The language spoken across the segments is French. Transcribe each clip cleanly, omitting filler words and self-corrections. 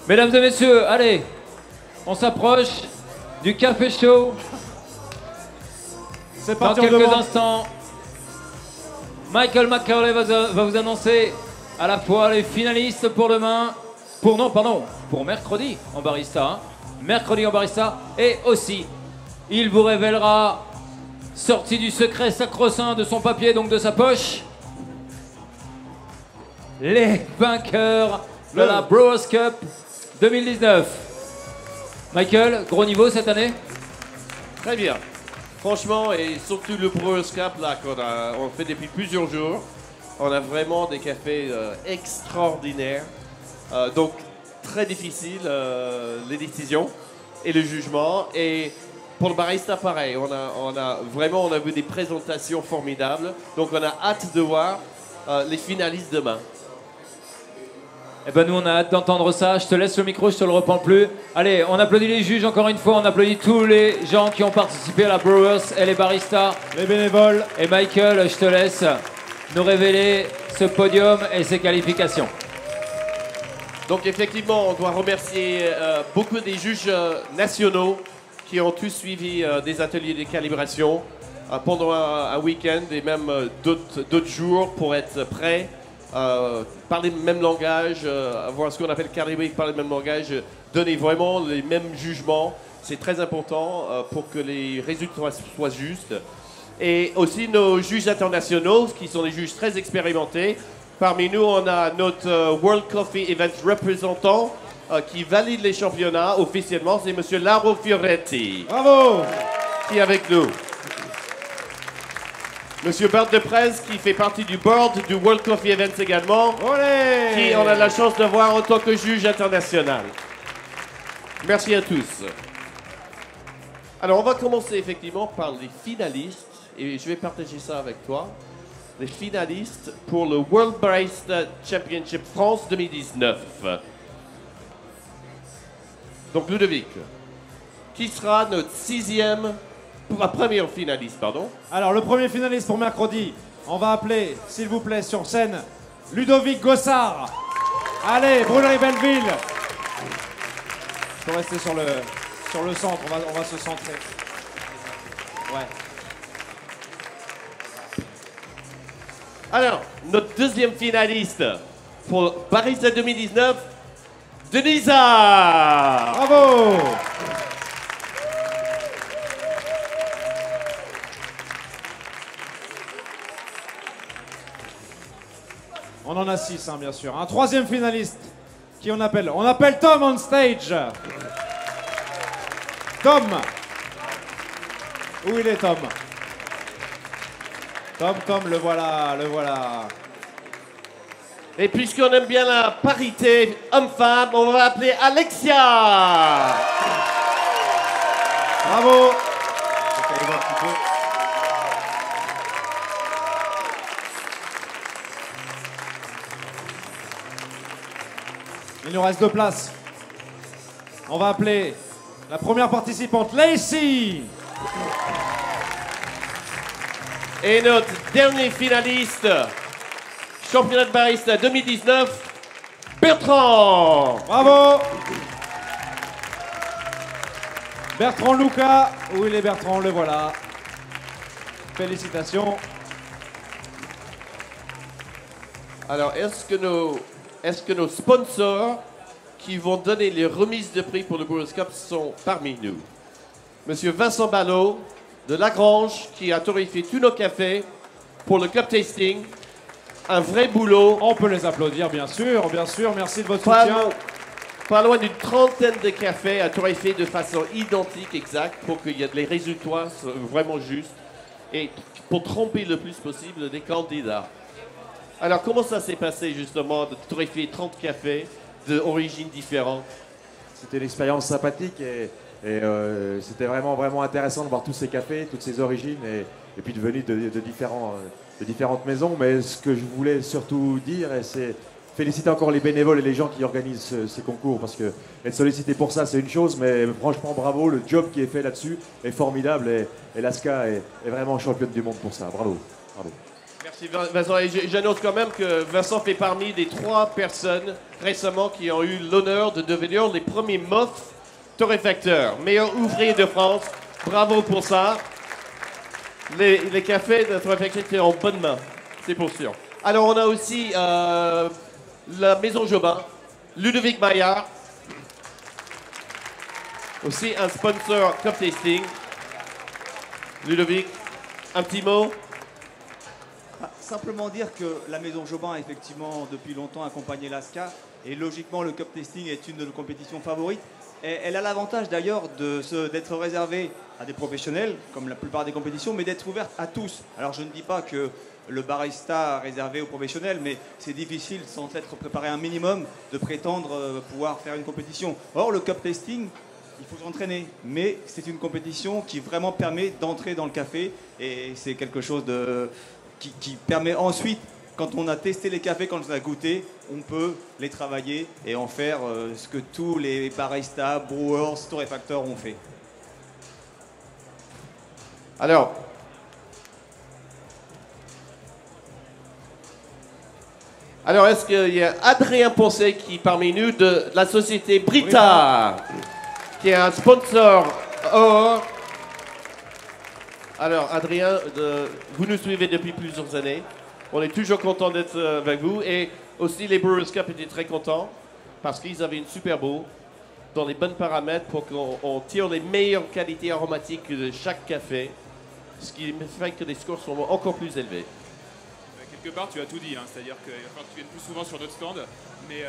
Mesdames et messieurs, allez, on s'approche du café show. C'est Dans parti, quelques instants, Michael McCurley va vous annoncer à la fois les finalistes pour demain, pour mercredi en barista, hein. Mercredi en barista, et aussi, il vous révélera, sorti du secret sacro-saint de son papier, donc de sa poche, les vainqueurs de la Brewers Cup 2019. Michael, gros niveau cette année? Très bien. Franchement, et surtout le Brewers Cup là, on fait depuis plusieurs jours, on a vraiment des cafés extraordinaires. Donc, très difficile, les décisions et le jugement. Et pour le barista, pareil, on a vu des présentations formidables. Donc, on a hâte de voir les finalistes demain. Eh ben nous on a hâte d'entendre ça, je te laisse le micro, je te le reprends plus. Allez, on applaudit les juges encore une fois, on applaudit tous les gens qui ont participé à la Brewers et les baristas. Les bénévoles. Et Michael, je te laisse nous révéler ce podium et ses qualifications. Donc effectivement, on doit remercier beaucoup des juges nationaux qui ont tous suivi des ateliers de calibration pendant un week-end et même d'autres jours pour être prêts. Parler le même langage, avoir ce qu'on appelle calibrer, parler le même langage, donner vraiment les mêmes jugements. C'est très important pour que les résultats soient justes. Et aussi nos juges internationaux, qui sont des juges très expérimentés. Parmi nous, on a notre World Coffee Event représentant qui valide les championnats officiellement. C'est M. Lauro Fioretti. Bravo! Qui est avec nous. Monsieur Bert de Prez, qui fait partie du board du World Coffee Events également, Olé! qui on a la chance de voir en tant que juge international. Merci à tous. Alors, on va commencer effectivement par les finalistes, et je vais partager ça avec toi. Les finalistes pour le World Barista Championship France 2019. Donc, Ludovic, qui sera notre première finaliste, pardon. Alors, le premier finaliste pour mercredi, on va appeler, s'il vous plaît, sur scène, Ludovic Gossard. Allez, Brûlerie Belleville. Il faut rester sur le centre, on va se centrer. Ouais. Alors, notre deuxième finaliste pour Barista 2019, Denisa. Bravo! On en a 6, hein, bien sûr. Un troisième finaliste, qui on appelle? On appelle Tom on stage. Tom. Où il est, Tom? Tom, le voilà, le voilà. Et puisqu'on aime bien la parité homme-femme, on va appeler Alexia. Bravo. Il nous reste 2 places. On va appeler la première participante, Lacey. Et notre dernier finaliste, championnat de barista 2019, Bertrand. Bravo. Bertrand Luca. Où il est, Bertrand? Le voilà. Félicitations. Alors, est-ce que nos sponsors qui vont donner les remises de prix pour le Brewers Cup sont parmi nous? Monsieur Vincent Ballot de Lagrange, qui a torréfié tous nos cafés pour le cup tasting. Un vrai boulot. On peut les applaudir, bien sûr, bien sûr. Merci de votre soutien. Pas loin d'une trentaine de cafés à torréfier de façon identique, exacte, pour que les résultats soient vraiment justes et pour tromper le plus possible les candidats. Alors, comment ça s'est passé, justement, de torréfier 30 cafés d'origines différentes? C'était une expérience sympathique et c'était vraiment intéressant de voir tous ces cafés, toutes ces origines et puis de venir de différentes maisons. Mais ce que je voulais surtout dire, c'est féliciter encore les bénévoles et les gens qui organisent ces concours, parce que être sollicité pour ça, c'est une chose, mais franchement, bravo, le job qui est fait là-dessus est formidable et l'ASCA est vraiment championne du monde pour ça. Bravo. Bravo. Merci Vincent. Et j'annonce quand même que Vincent fait parmi des 3 personnes récemment qui ont eu l'honneur de devenir les premiers MOF torréfacteurs, meilleurs ouvriers de France. Bravo pour ça. Les cafés de torréfaction étaient en bonne main, c'est pour sûr. Alors on a aussi la Maison Jobin, Ludovic Maillard, aussi un sponsor Cup Tasting. Ludovic, un petit mot? Simplement dire que la Maison Jobin a effectivement depuis longtemps accompagné l'ASCA et logiquement le Cup Tasting est une de nos compétitions favorites. Et elle a l'avantage d'ailleurs d'être réservée à des professionnels, comme la plupart des compétitions, mais d'être ouverte à tous. Alors je ne dis pas que le barista réservé aux professionnels, mais c'est difficile sans être préparé un minimum de prétendre pouvoir faire une compétition. Or le Cup Tasting, il faut s'entraîner, mais c'est une compétition qui vraiment permet d'entrer dans le café et c'est quelque chose qui permet ensuite, quand on a testé les cafés, quand on a goûté, on peut les travailler et en faire ce que tous les baristas, brewers, torréfacteurs ont fait. Alors, est-ce qu'il y a Adrien Poncet qui parmi nous de la société Brita, qui est un sponsor or. Alors Adrien, vous nous suivez depuis plusieurs années. On est toujours content d'être avec vous. Et aussi les Brewers Cup étaient très contents parce qu'ils avaient une super bowl dans les bons paramètres pour qu'on tire les meilleures qualités aromatiques de chaque café. Ce qui fait que les scores sont encore plus élevés. Quelque part, tu as tout dit, hein. C'est-à-dire qu'il va falloir que tu viennes plus souvent sur notre stand. Mais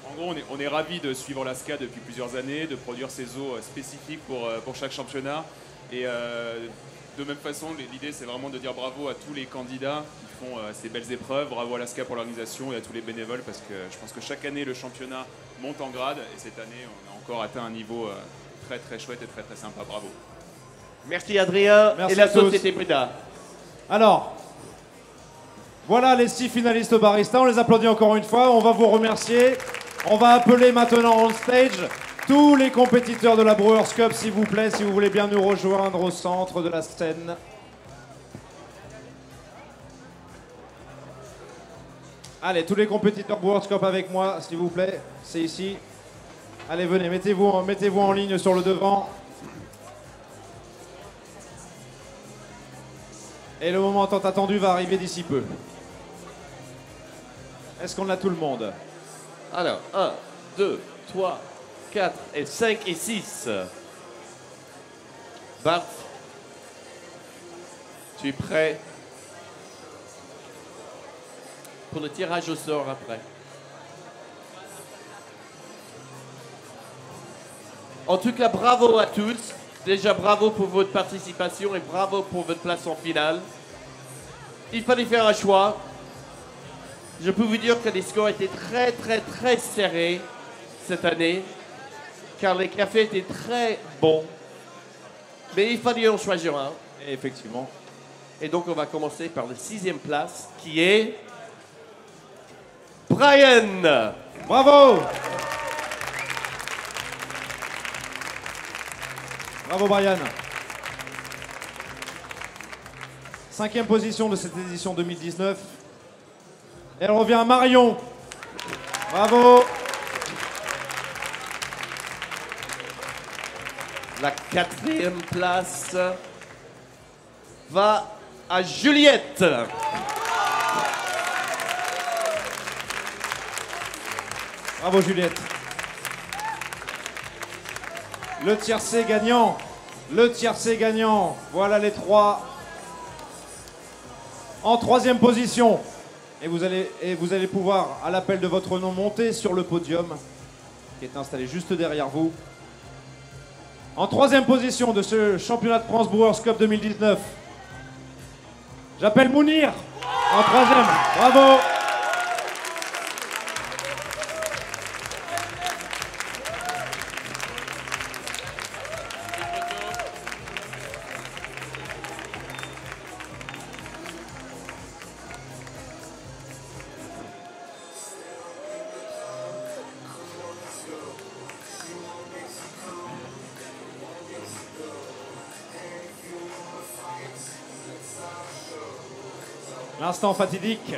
en gros, on est ravis de suivre l'ASCA depuis plusieurs années, de produire ces eaux spécifiques pour chaque championnat. Et de même façon, l'idée, c'est vraiment de dire bravo à tous les candidats qui font ces belles épreuves. Bravo à l'ASCA pour l'organisation et à tous les bénévoles parce que je pense que chaque année, le championnat monte en grade. Et cette année, on a encore atteint un niveau très très chouette et très très sympa. Bravo. Merci Adrien. Merci et la à tous. société Brita. Alors, voilà les 6 finalistes barista. On les applaudit encore une fois. On va vous remercier. On va appeler maintenant on stage tous les compétiteurs de la Brewers Cup, s'il vous plaît, si vous voulez bien nous rejoindre au centre de la scène. Allez, tous les compétiteurs Brewers Cup avec moi, s'il vous plaît. C'est ici. Allez, venez, mettez-vous en ligne sur le devant. Et le moment tant attendu va arriver d'ici peu. Est-ce qu'on a tout le monde? Alors, 1, 2, 3, 4 et 5 et 6. Bart, tu es prêt pour le tirage au sort après? En tout cas, bravo à tous. Déjà, bravo pour votre participation et bravo pour votre place en finale. Il fallait faire un choix. Je peux vous dire que les scores étaient très, très, très serrés cette année, car les cafés étaient très bons. Mais il fallait en choisir un. Et effectivement. Et donc, on va commencer par la 6e place, qui est Brian. Bravo! Bravo Brian. 5e position de cette édition 2019. Et elle revient à Marion. Bravo. La 4e place va à Juliette. Bravo Juliette. Le tiercé gagnant. Le tiercé gagnant. Voilà les 3. En 3e position. Et vous allez pouvoir, à l'appel de votre nom, monter sur le podium qui est installé juste derrière vous. En 3e position de ce championnat de France Brewers Cup 2019, j'appelle Mounir. En 3e. Bravo. L'instant fatidique.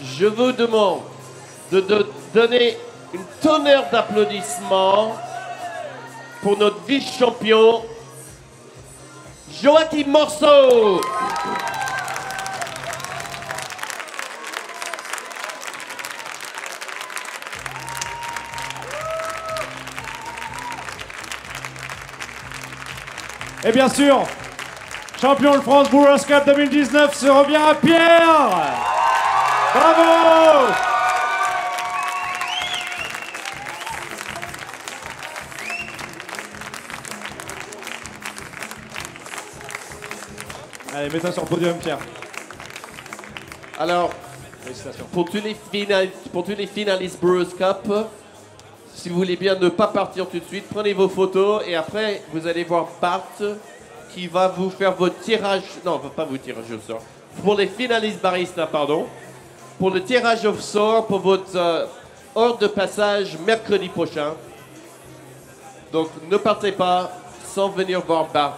Je vous demande de donner une tonnerre d'applaudissements pour notre vice-champion, Joachim Morceau. Et bien sûr, champion de France Brewers Cup 2019 se revient à Pierre. Bravo! Allez, mets-toi sur le podium, Pierre. Alors, Félicitations. pour tous les finalistes Brewers Cup, si vous voulez bien ne pas partir tout de suite, prenez vos photos et après vous allez voir Bart qui va vous faire votre tirage, non pas vous tirage au sort, pour les finalistes barista, pardon, pour le tirage au sort pour votre ordre de passage mercredi prochain. Donc ne partez pas sans venir voir Bart.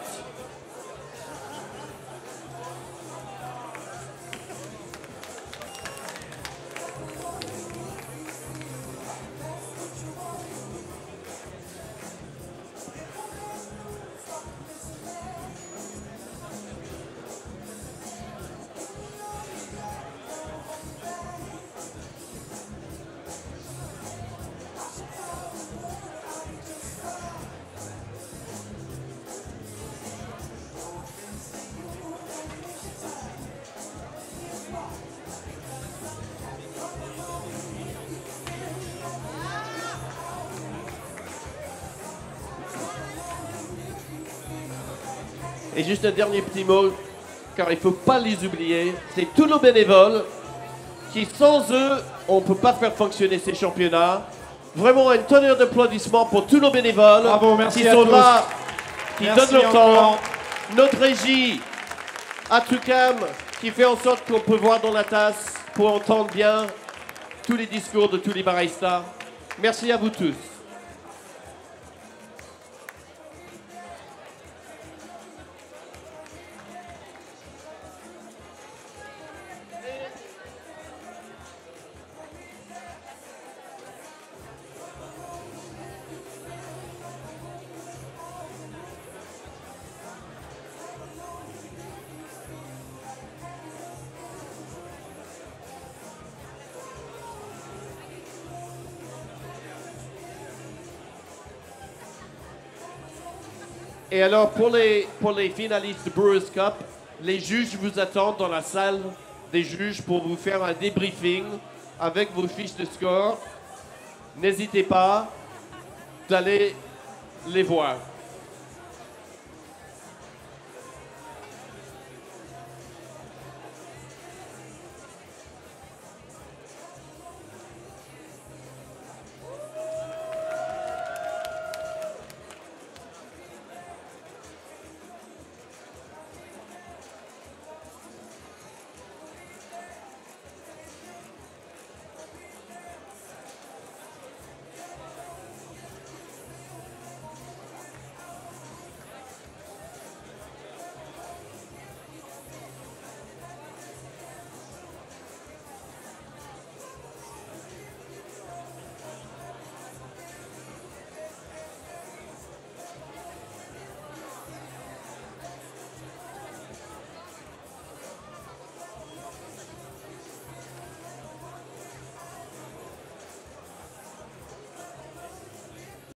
Et juste un dernier petit mot, car il ne faut pas les oublier, c'est tous nos bénévoles qui, sans eux, on ne peut pas faire fonctionner ces championnats. Vraiment une tonnerre d'applaudissements pour tous nos bénévoles Bravo, merci qui à sont tous. là, qui Merci donnent leur temps. encore. Notre régie, Atukam, qui fait en sorte qu'on peut voir dans la tasse pour entendre bien tous les discours de tous les baristas. Merci à vous tous. Et alors, pour les finalistes de Brewers Cup, les juges vous attendent dans la salle des juges pour vous faire un débriefing avec vos fiches de score. N'hésitez pas d'aller les voir.